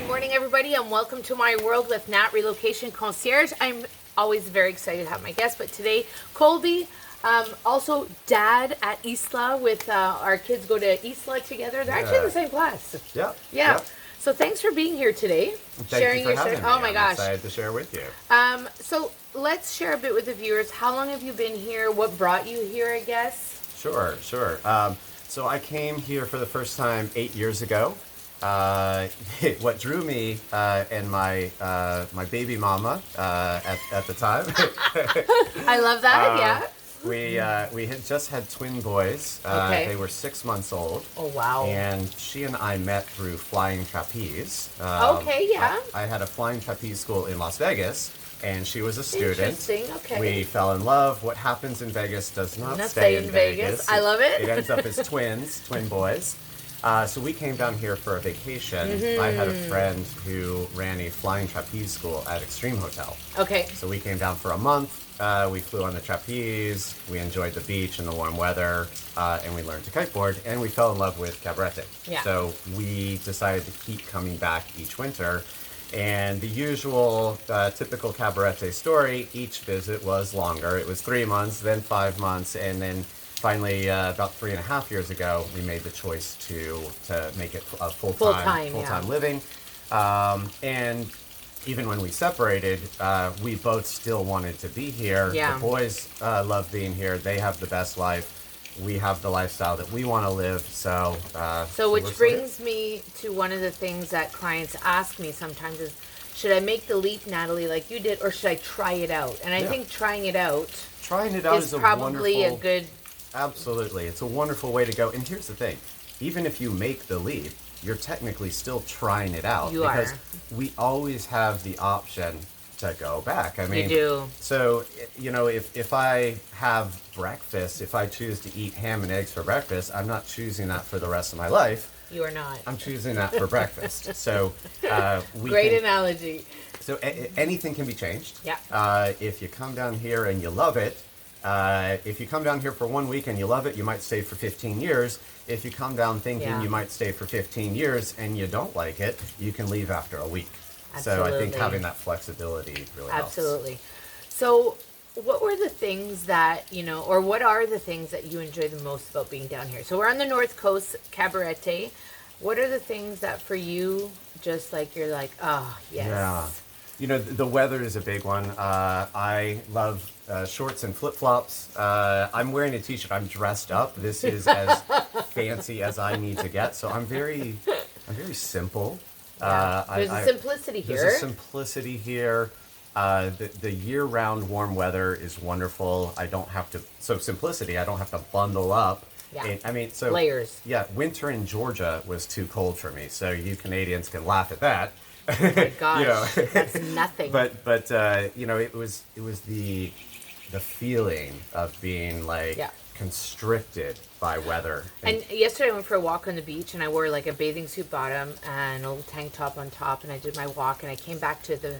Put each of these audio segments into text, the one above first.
Good morning, everybody, and welcome to my world with Nat Relocation Concierge. I'm always very excited to have my guest, but today, Colby, also dad at Isla with our kids go to Isla together. They're actually in the same class. Yeah. Yeah. So thanks for being here today. Thank you for having me. Oh my gosh. I'm excited to share with you. So let's share a bit with the viewers. How long have you been here? What brought you here, I guess? Sure. So I came here for the first time 8 years ago. What drew me and my baby mama at the time. I love that. Yeah. We had just had twin boys. Okay. They were 6 months old. Oh wow. And she and I met through flying trapeze. Okay. Yeah. I had a flying trapeze school in Las Vegas. And she was a student. Interesting. Okay. We fell in love. What happens in Vegas does not stay in Vegas. I love it. It ends up as twin boys. So we came down here for a vacation. I had a friend who ran a flying trapeze school at Extreme Hotel. Okay. So we came down for a month. We flew on the trapeze. We enjoyed the beach and the warm weather. And we learned to kiteboard. And we fell in love with Cabarete. Yeah. So we decided to keep coming back each winter. And the usual typical Cabarete story, each visit was longer. It was 3 months, then 5 months, and then finally, about 3.5 years ago, we made the choice to make it a full-time living. And even when we separated, we both still wanted to be here. Yeah. The boys love being here. They have the best life. We have the lifestyle that we want to live, so which brings me to one of the things that clients ask me sometimes is, should I make the leap, Natalie, like you did, or should I try it out? And I think trying it out is probably a good... Absolutely. It's a wonderful way to go. And here's the thing. Even if you make the leap, you're technically still trying it out. Because we always have the option to go back. I mean, you do. So, if I have breakfast, if I choose to eat ham and eggs for breakfast, I'm not choosing that for the rest of my life. You are not. I'm choosing that for breakfast. So, Great analogy. So anything can be changed. Yeah. If you come down here and you love it, if you come down here for 1 week and you love it, you might stay for 15 years. If you come down thinking you might stay for 15 years and you don't like it, you can leave after a week. Absolutely. So I think having that flexibility really helps. Absolutely. So what were the things that, or what are the things that you enjoy the most about being down here? So we're on the North Coast, Cabarete. What are the things that for you, just like you're like, oh, yes. Yeah. The weather is a big one. I love shorts and flip-flops. I'm wearing a t-shirt. I'm dressed up. This is as fancy as I need to get. So I'm very simple. Yeah. There's a simplicity here. There's a simplicity here. The year-round warm weather is wonderful. Simplicity. I don't have to bundle up. Yeah. And, layers. Yeah. Winter in Georgia was too cold for me. So you Canadians can laugh at that. Oh my gosh, that's nothing. But it was the feeling of being constricted by weather. And yesterday I went for a walk on the beach and I wore like a bathing suit bottom and a little tank top on top, and I did my walk and I came back to the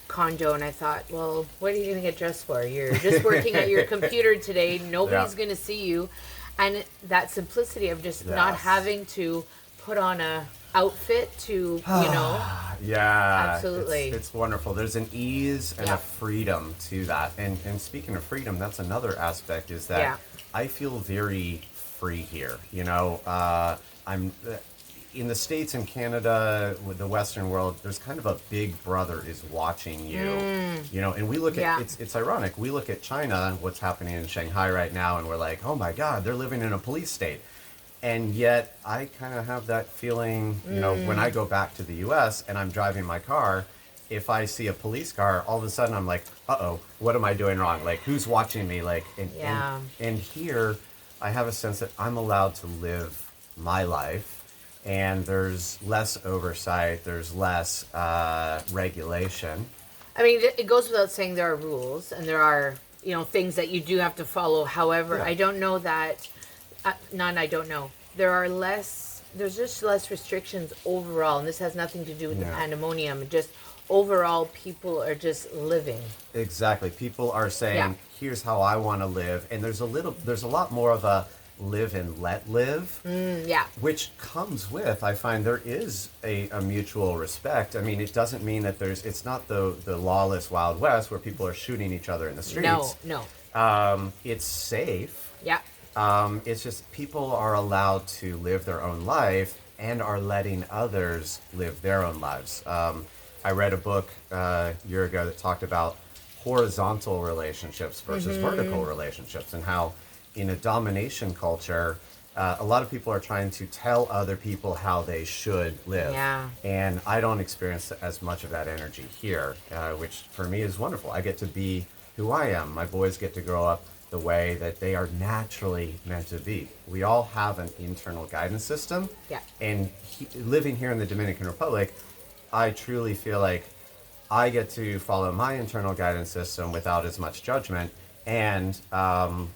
condo and I thought, well, what are you going to get dressed for? You're just working at your computer today. Nobody's going to see you. And that simplicity of just not having to put on a outfit to, Yeah, absolutely. It's wonderful. There's an ease and a freedom to that. And speaking of freedom, that's another aspect is that I feel very free here. I'm in the States and Canada, with the Western world, there's kind of a big brother is watching you. And we look at it's ironic. We look at China, what's happening in Shanghai right now, and we're like, oh my God, they're living in a police state. And yet I kind of have that feeling, when I go back to the U.S. and I'm driving my car, if I see a police car, all of a sudden I'm like, uh-oh, what am I doing wrong? Like, who's watching me? And here I have a sense that I'm allowed to live my life, and there's less oversight, there's less regulation. I mean, it goes without saying there are rules and there are, things that you do have to follow. However, I don't know that... I don't know. There's just less restrictions overall, and this has nothing to do with the pandemonium. Just overall, people are just living. Exactly. People are saying, here's how I want to live. And there's a lot more of a, live and let live. Yeah. Which comes with, I find there is a mutual respect. I mean, it doesn't mean that it's not the lawless Wild West where people are shooting each other in the streets. No. It's safe. Yeah. It's just people are allowed to live their own life and are letting others live their own lives. I read a book a year ago that talked about horizontal relationships versus vertical relationships, and how in a domination culture, a lot of people are trying to tell other people how they should live. Yeah. And I don't experience as much of that energy here, which for me is wonderful. I get to be who I am. My boys get to grow up the way that they are naturally meant to be. We all have an internal guidance system. Yeah. And living here in the Dominican Republic, I truly feel like I get to follow my internal guidance system without as much judgment. And I'm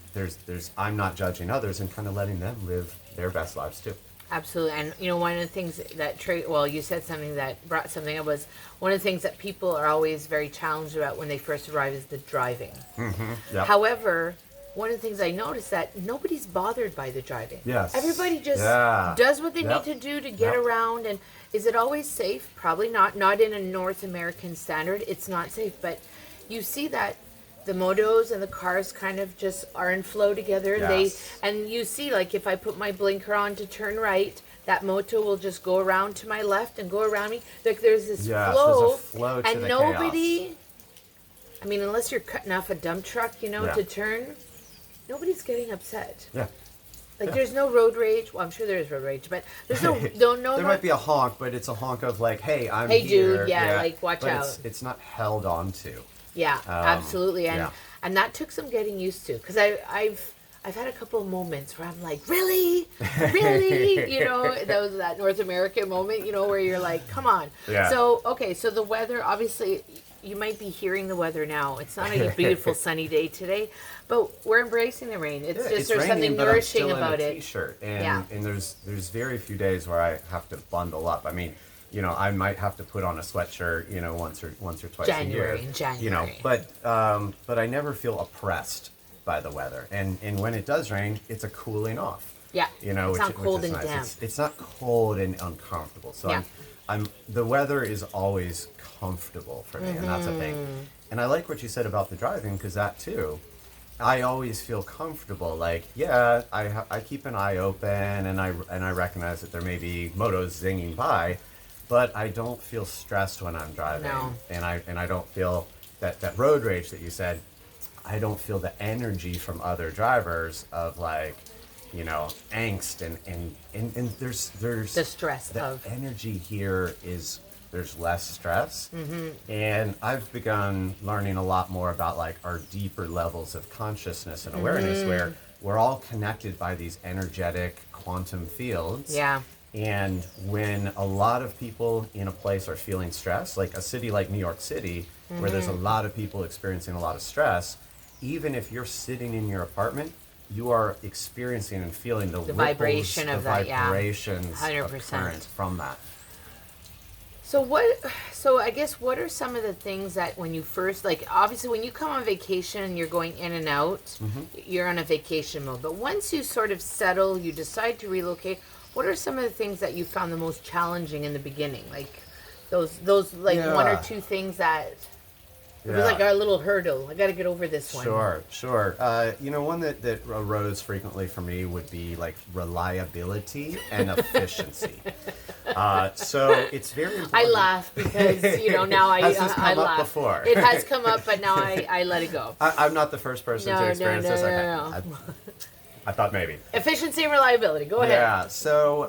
not judging others and kind of letting them live their best lives too. Absolutely. And, one of the things that you said something that brought something up was one of the things that people are always very challenged about when they first arrive is the driving. Yep. However, one of the things I noticed that nobody's bothered by the driving. Yes. Everybody just Yeah. does what they Yep. need to do to get Yep. around. And is it always safe? Probably not. Not in a North American standard. It's not safe. But you see that the motos and the cars kind of just are in flow together. Yes. And you see, like, if I put my blinker on to turn right, that moto will just go around to my left and go around me. Like, there's this Yes, flow. there's a flow to and the nobody, chaos. I mean, unless you're cutting off a dump truck, Yeah. to turn, nobody's getting upset. Yeah. Like, there's no road rage. Well, I'm sure there is road rage, but there's no. There might be a honk, but it's a honk of like, hey, I'm Hey, here. dude, yeah, like, watch but out. It's not held on to. Yeah, absolutely, and yeah. and that took some getting used to, because I've had a couple of moments where I'm like, really, that North American moment, where you're like, come on. Yeah. So so the weather, obviously, you might be hearing the weather now. It's not a beautiful sunny day today, but we're embracing the rain. It's just there's raining, something but I'm nourishing still about in a it. T-shirt, Yeah. and there's very few days where I have to bundle up. I mean, I might have to put on a sweatshirt, once or twice a year. January. But I never feel oppressed by the weather. And when it does rain, it's a cooling off. Yeah. It's not cold which is and nice. damp. It's not cold and uncomfortable. So Yeah. the weather is always comfortable for me, and that's a thing. And I like what you said about the driving, because that too, I always feel comfortable. Like, yeah, I keep an eye open, and I recognize that there may be motos zinging by, but I don't feel stressed when I'm driving. No. And I don't feel that road rage that you said. I don't feel the energy from other drivers of like, angst and there's The stress the of energy here is there's less stress. And I've begun learning a lot more about like our deeper levels of consciousness and awareness, where we're all connected by these energetic quantum fields. Yeah. And when a lot of people in a place are feeling stress, like a city like New York City, where there's a lot of people experiencing a lot of stress, even if you're sitting in your apartment, you are experiencing and feeling the ripples, vibration of that, yeah. vibrations of 100%. current from that. So I guess what are some of the things that when you first, like, obviously when you come on vacation and you're going in and out, you're on a vacation mode. But once you sort of settle, you decide to relocate, what are some of the things that you found the most challenging in the beginning? Like those like one or two things that it was like our little hurdle. I got to get over this one. Sure. One that arose frequently for me would be like reliability and efficiency. So it's very important. I laugh because, now Has this I come up laugh. before? It has come up, but now I let it go. I'm not the first person to experience this. No. I thought maybe. Efficiency and reliability. Go ahead. Yeah. So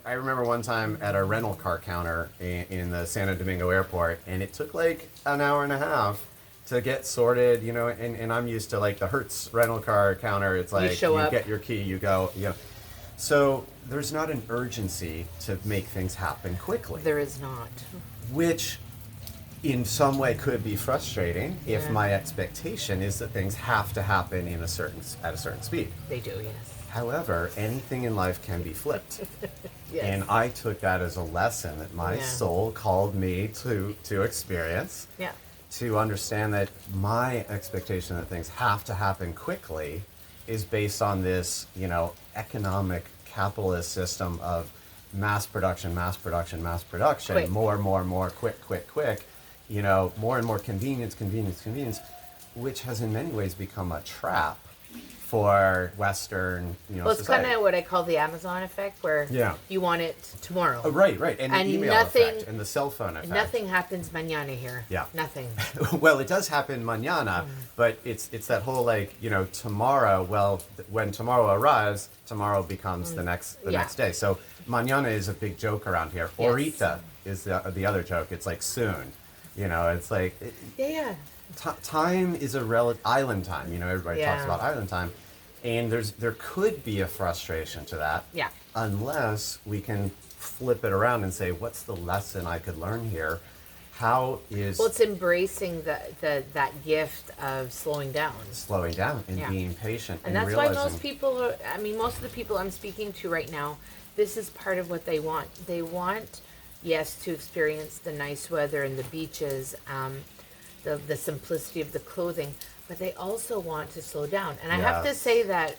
I remember one time at a rental car counter in the Santo Domingo airport, and it took like an hour and a half to get sorted, and I'm used to like the Hertz rental car counter. It's like you get your key, you go, So there's not an urgency to make things happen quickly. There is not. Which in some way could be frustrating if my expectation is that things have to happen at a certain speed. They do, yes. However, anything in life can be flipped. Yes. And I took that as a lesson that my soul called me to experience. Yeah. To understand that my expectation that things have to happen quickly is based on this, economic capitalist system of mass production, Quick. more, quick, more and more convenience, which has in many ways become a trap for Western, Well, it's society. kind of what I call the Amazon effect, where you want it tomorrow. Oh, right, and the email effect and the cell phone effect. Nothing happens mañana here. Yeah. Nothing. Well, it does happen mañana, but it's that whole tomorrow. Well, when tomorrow arrives, tomorrow becomes the next day. So mañana is a big joke around here. Yes. Ahorita is the other joke. It's like soon. It's like Yeah. time is a island time. Everybody talks about island time, and there could be a frustration to that. Yeah. Unless we can flip it around and say, what's the lesson I could learn here? How is Well, it's embracing that gift of slowing down. and being patient And and that's why realizing most of the people I'm speaking to right now, this is part of what they want. They want, yes, to experience the nice weather and the beaches, the simplicity of the clothing, but they also want to slow down. And I have to say that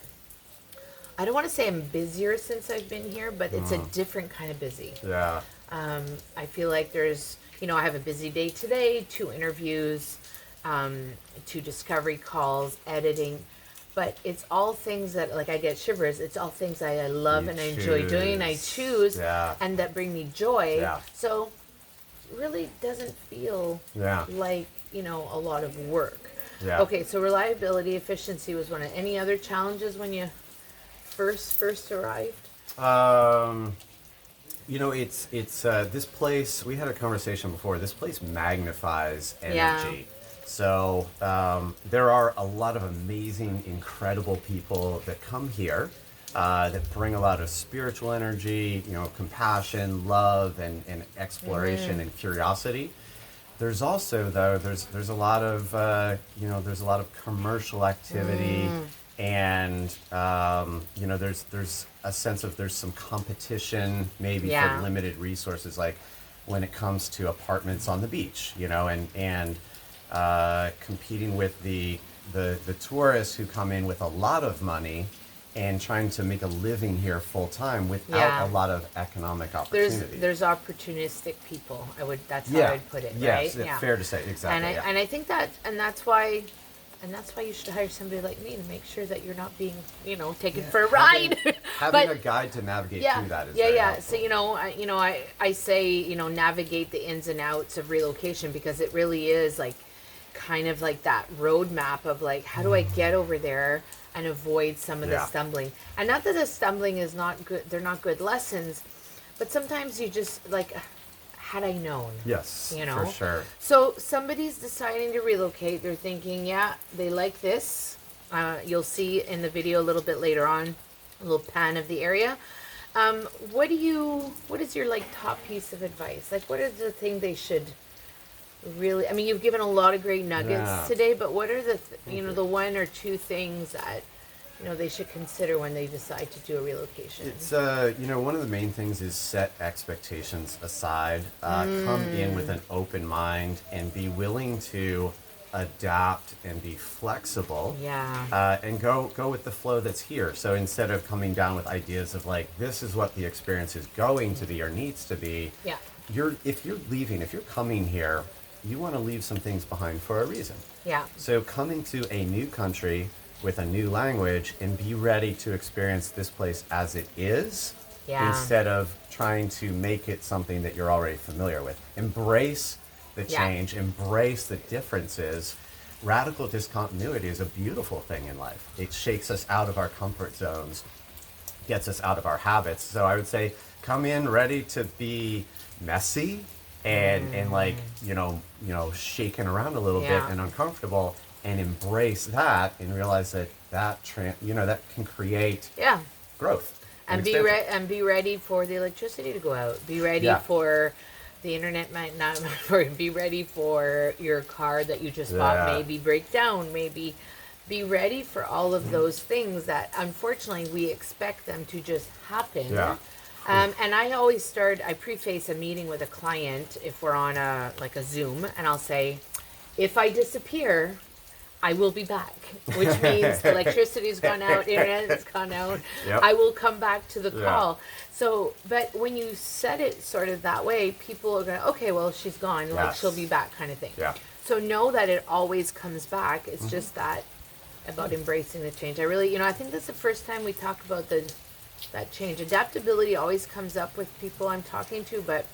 I don't want to say I'm busier since I've been here, but it's a different kind of busy. Yeah. I feel like there's, I have a busy day today, 2 interviews, 2 discovery calls, editing, but it's all things that, like, I get shivers. It's all things I love and I enjoy doing. I choose, and that bring me joy. Yeah. So really doesn't feel like, a lot of work. Yeah. Okay, so reliability, efficiency was one of any other challenges when you first arrived? It's this place. We had a conversation before. This place magnifies energy. Yeah. So there are a lot of amazing, incredible people that come here that bring a lot of spiritual energy, compassion, love, and exploration and curiosity. There's also, though, there's a lot of there's a lot of commercial activity, and there's a sense of there's some competition maybe for limited resources, like when it comes to apartments on the beach, and competing with the tourists who come in with a lot of money and trying to make a living here full time without a lot of economic opportunity. There's opportunistic people. That's how I'd put it. Yes, right? fair to say, exactly. And I think that's why you should hire somebody like me to make sure that you're not being taken for a ride. Having a guide to navigate through that is very helpful. So I say navigate the ins and outs of relocation, because it really is like kind of like that roadmap of like, how do I get over there and avoid some of the stumbling. And not that the stumbling is not good, they're not good lessons, but sometimes you just like, had I known. Yes, for sure. So somebody's deciding to relocate, they're thinking, they like this. You'll see in the video a little bit later on, a little pan of the area. What is your like top piece of advice? Like, what is the thing they should really, you've given a lot of great nuggets today, but what are the the 1 or 2 things that they should consider when they decide to do a relocation? It's one of the main things is set expectations aside, come in with an open mind, and be willing to adapt and be flexible. And go with the flow that's here. So instead of coming down with ideas of like, this is what the experience is going to be or needs to be, if you're coming here, you want to leave some things behind for a reason. So coming to a new country with a new language and be ready to experience this place as it is, instead of trying to make it something that you're already familiar with. Embrace the change, embrace the differences. Radical discontinuity is a beautiful thing in life. It shakes us out of our comfort zones, gets us out of our habits. So I would say come in ready to be messy and like, shaken around a little bit and uncomfortable, and embrace that and realize that can create growth. And be ready for the electricity to go out. Be ready for the internet might not be ready for your car that you just bought maybe break down, maybe be ready for all of those things that unfortunately we expect them to just happen. And I preface a meeting with a client if we're on a Zoom, and I'll say, if I disappear, I will be back, which means the electricity's gone out, internet has gone out. Yep. I will come back to the Yeah. call. So, but when you said it sort of that way, people are going, okay, well, she's gone, like Yes. she'll be back kind of thing. Yeah. So know that it always comes back. It's just that about embracing the change. I really, I think that's the first time we talk about that change. Adaptability always comes up with people I'm talking to, but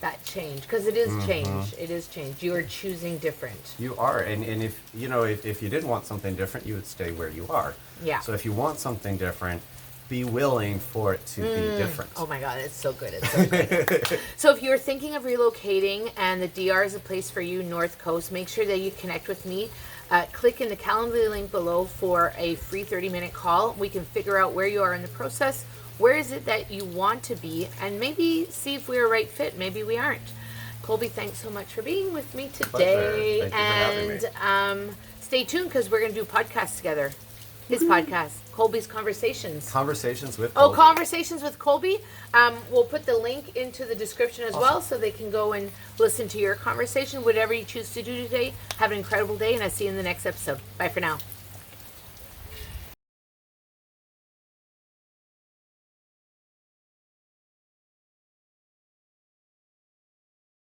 that change, because it is change. It is change. You are choosing different. You are, and if if you didn't want something different, you would stay where you are. Yeah. So if you want something different, be willing for it to be different. Oh my God, it's so good. It's so good. So if you're thinking of relocating and the DR is a place for you, North Coast, make sure that you connect with me. Click in the Calendly link below for a free 30-minute call. We can figure out where you are in the process. Where is it that you want to be? And maybe see if we're a right fit. Maybe we aren't. Colby, thanks so much for being with me today. Pleasure. Thank you for having me. Stay tuned because we're going to do podcasts together. His podcast, Colby's Conversations. Conversations with Oh, Colby. Conversations with Colby. We'll put the link into the description as well so they can go and listen to your conversation. Whatever you choose to do today, have an incredible day, and I'll see you in the next episode. Bye for now.